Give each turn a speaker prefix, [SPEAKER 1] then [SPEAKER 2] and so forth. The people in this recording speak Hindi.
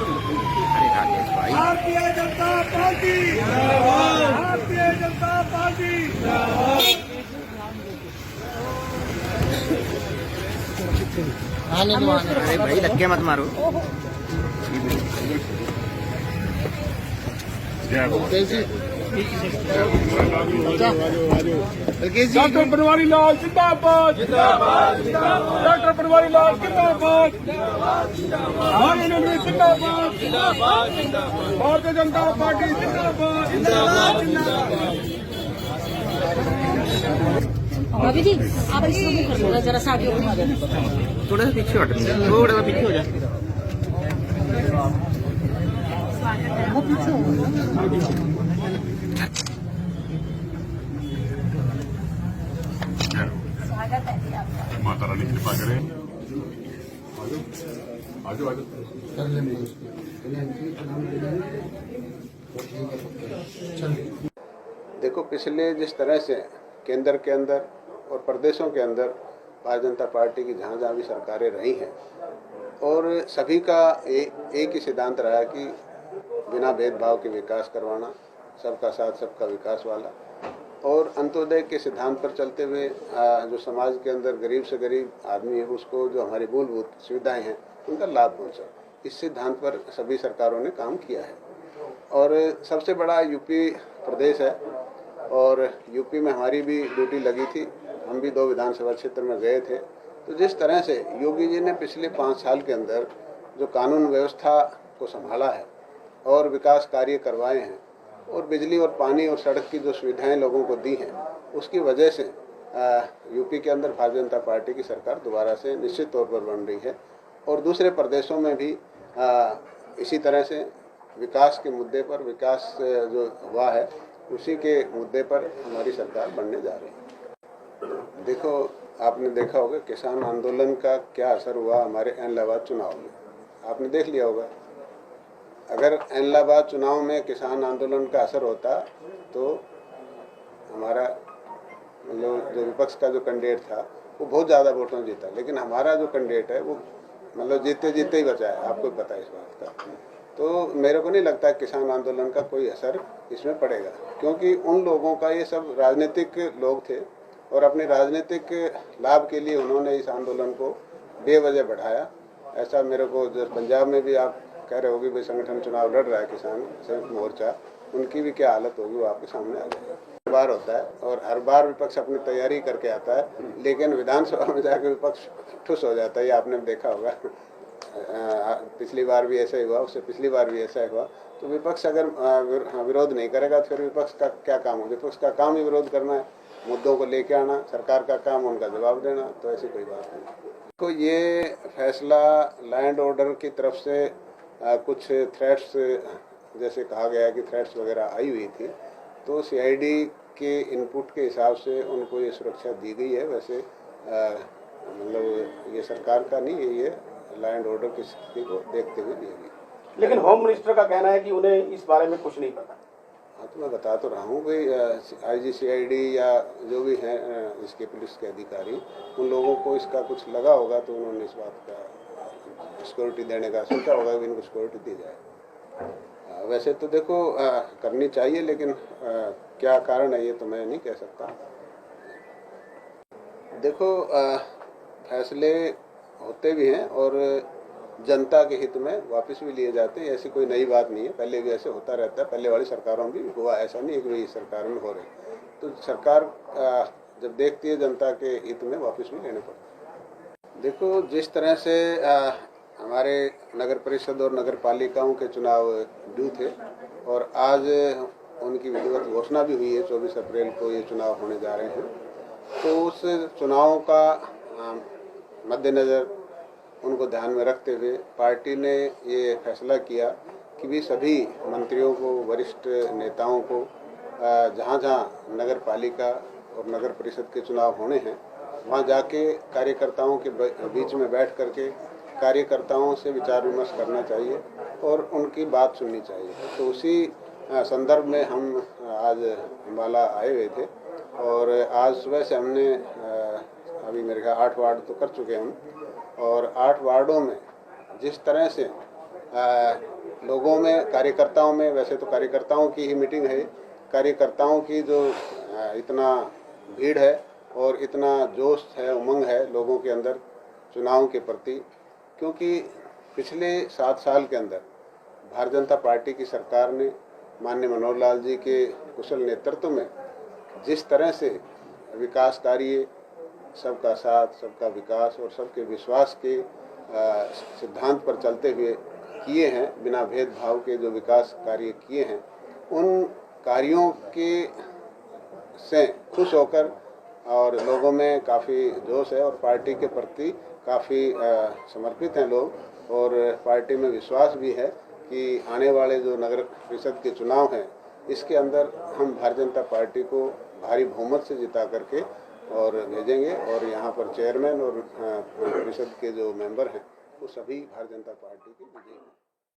[SPEAKER 1] राजेश भाई,
[SPEAKER 2] भारतीय जनता पार्टी भारतीय जनता पार्टी
[SPEAKER 1] अरे भाई धक्के मत मारो।
[SPEAKER 2] डॉक्टर बनवारी लाल जिंदाबाद जिंदाबाद डॉक्टर बनवारी लाल जिंदाबाद हमारे नगरी जिंदाबाद जिंदाबाद भारतीय जनता पार्टी जिंदाबाद जिंदाबाद।
[SPEAKER 3] भाभी जी आप इसको कर लो जरा साइड में आ जाओ,
[SPEAKER 1] थोड़ा सा पीछे हट, थोड़ा सा पीछे हो जा।
[SPEAKER 3] वो पीछे हो स्वागत है जी आपका।
[SPEAKER 4] माता रानी कृपा करें। आजो आजो
[SPEAKER 5] देखो, पिछले जिस तरह से केंद्र के अंदर और प्रदेशों के अंदर भारतीय जनता पार्टी की जहाँ जहाँ भी सरकारें रही हैं और सभी का एक ही सिद्धांत रहा है कि बिना भेदभाव के विकास करवाना, सबका साथ सबका विकास वाला, और अंत्योदय के सिद्धांत पर चलते हुए जो समाज के अंदर गरीब से गरीब आदमी है उसको जो हमारी मूलभूत सुविधाएं हैं उनका लाभ पहुंचे, इस सिद्धांत पर सभी सरकारों ने काम किया है। और सबसे बड़ा यूपी प्रदेश है और यूपी में हमारी भी ड्यूटी लगी थी, हम भी 2 विधानसभा क्षेत्र में गए थे। तो जिस तरह से योगी जी ने पिछले 5 साल के अंदर जो कानून व्यवस्था को संभाला है और विकास कार्य करवाए हैं और बिजली और पानी और सड़क की जो सुविधाएं लोगों को दी हैं, उसकी वजह से यूपी के अंदर भारतीय जनता पार्टी की सरकार दोबारा से निश्चित तौर पर बन रही है। और दूसरे प्रदेशों में भी इसी तरह से विकास के मुद्दे पर, विकास जो हुआ है उसी के मुद्दे पर हमारी सरकार बनने जा रही है। देखो, आपने देखा होगा किसान आंदोलन का क्या असर हुआ हमारे इलाहाबाद चुनाव में, आपने देख लिया होगा। अगर इलाहाबाद चुनाव में किसान आंदोलन का असर होता तो हमारा मतलब जो विपक्ष का जो कैंडिडेट था वो बहुत ज़्यादा वोटों जीता, लेकिन हमारा जो कैंडिडेट है वो मतलब जीते जीते ही बचा है, आपको पता है इस बात का। तो मेरे को नहीं लगता किसान आंदोलन का कोई असर इसमें पड़ेगा, क्योंकि उन लोगों का ये सब राजनीतिक लोग थे और अपने राजनीतिक लाभ के लिए उन्होंने इस आंदोलन को बेवजह बढ़ाया। ऐसा मेरे को जो पंजाब में भी आप कह रहे होगी भाई संगठन चुनाव लड़ रहा है किसान संयुक्त मोर्चा, उनकी भी क्या हालत होगी वो आपके सामने आ जाएगा। हर बार होता है और हर बार विपक्ष अपनी तैयारी करके आता है, लेकिन विधानसभा में जाकर विपक्ष ठुस हो जाता है, ये आपने देखा होगा। पिछली बार भी ऐसा ही हुआ, उससे पिछली बार भी ऐसा ही हुआ। तो विपक्ष अगर विरोध नहीं करेगा तो फिर विपक्ष का क्या काम हो? विपक्ष का काम ही विरोध करना है, मुद्दों को लेके आना, सरकार का काम उनका जवाब देना, तो ऐसी कोई बात नहीं। तो ये फैसला लैंड ऑर्डर की तरफ से कुछ थ्रेट्स, जैसे कहा गया कि थ्रेट्स वगैरह आई हुई थी, तो सीआईडी के इनपुट के हिसाब से उनको ये सुरक्षा दी गई है। वैसे मतलब ये सरकार का नहीं है, ये लैंड ऑर्डर की स्थिति को देखते हुए दी गई।
[SPEAKER 6] लेकिन होम मिनिस्टर का कहना है कि उन्हें इस बारे में कुछ नहीं पता।
[SPEAKER 5] हाँ, तो मैं बता तो रहा हूँ भाई, आईजी सीआईडी या जो भी हैं इसके पुलिस के अधिकारी, उन लोगों को इसका कुछ लगा होगा तो उन्होंने इस बात का सिक्योरिटी देने का सोचा होगा कि इनको सिक्योरिटी दी जाए। वैसे तो देखो करनी चाहिए, लेकिन क्या कारण है ये तो मैं नहीं कह सकता। देखो फैसले होते भी हैं और जनता के हित में वापस भी लिए जाते हैं, ऐसी कोई नई बात नहीं है, पहले भी ऐसे होता रहता है, पहले वाली सरकारों में भी हुआ, ऐसा नहीं है कि इस सरकार में हो रही। तो सरकार जब देखती है जनता के हित में वापस भी लेने पड़ते हैं। देखो, जिस तरह से हमारे नगर परिषद और नगर पालिकाओं के चुनाव ड्यू थे और आज उनकी विधिवत घोषणा भी हुई है, 24 अप्रैल को ये चुनाव होने जा रहे हैं, तो उस चुनावों का मद्देनज़र उनको ध्यान में रखते हुए पार्टी ने ये फैसला किया कि भी सभी मंत्रियों को, वरिष्ठ नेताओं को जहाँ जहाँ नगर पालिका और नगर परिषद के चुनाव होने हैं वहाँ जाके कार्यकर्ताओं के बीच में बैठ करके कार्यकर्ताओं से विचार विमर्श करना चाहिए और उनकी बात सुननी चाहिए। तो उसी संदर्भ में हम आज अम्बाला आए हुए थे और आज सुबह से हमने अभी मेरे ख्याल 8 वार्ड तो कर चुके हम, और 8 वार्डों में जिस तरह से लोगों में, कार्यकर्ताओं में, वैसे तो कार्यकर्ताओं की ही मीटिंग है, कार्यकर्ताओं की जो इतना भीड़ है और इतना जोश है, उमंग है लोगों के अंदर चुनाव के प्रति, क्योंकि पिछले 7 साल के अंदर भारतीय जनता पार्टी की सरकार ने माननीय मनोहर लाल जी के कुशल नेतृत्व में जिस तरह से विकास कार्य, सबका साथ, सबका विकास और सबके विश्वास के सिद्धांत पर चलते हुए किए हैं, बिना भेदभाव के जो विकास कार्य किए हैं, उन कार्यों के से खुश होकर और लोगों में काफ़ी जोश है और पार्टी के प्रति काफ़ी समर्पित हैं लोग, और पार्टी में विश्वास भी है कि आने वाले जो नगर परिषद के चुनाव हैं इसके अंदर हम भारतीय जनता पार्टी को भारी बहुमत से जिता करके और भेजेंगे, और यहाँ पर चेयरमैन और परिषद के जो मेंबर हैं वो सभी भारतीय जनता पार्टी के विजयी हैं।